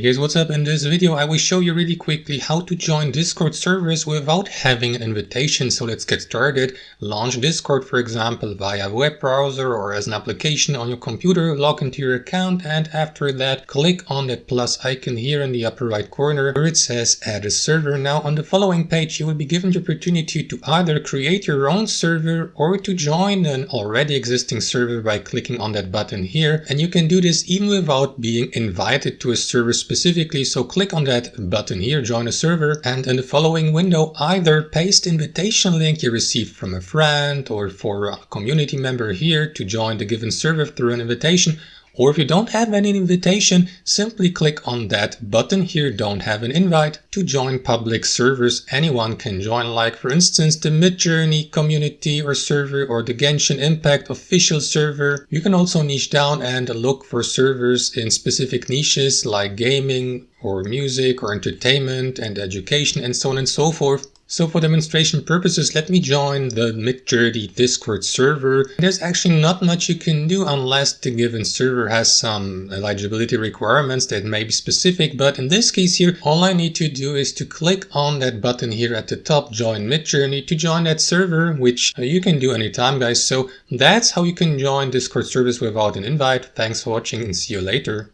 Hey guys, what's up? In this video I will show you really quickly how to join Discord servers without having an invitation. So let's get started. Launch Discord, for example, via a web browser or as an application on your computer, log into your account, and after that click on that plus icon here in the upper right corner where it says add a server. Now on the following page you will be given the opportunity to either create your own server or to join an already existing server by clicking on that button here, and you can do this even without being invited to a server specifically. So click on that button here, join a server, and in the following window either paste the invitation link you received from a friend or for a community member here to join the given server through an invitation. Or if you don't have any invitation, simply click on that button here, don't have an invite, to join public servers. Anyone can join, like for instance the Midjourney community or server or the Genshin Impact official server. You can also niche down and look for servers in specific niches like gaming or music or entertainment and education and so on and so forth. So for demonstration purposes, let me join the Midjourney Discord server. There's actually not much you can do unless the given server has some eligibility requirements that may be specific, but in this case here, all I need to do is to click on that button here at the top, join Midjourney, to join that server, which you can do anytime, guys. So that's how you can join Discord servers without an invite. Thanks for watching and see you later.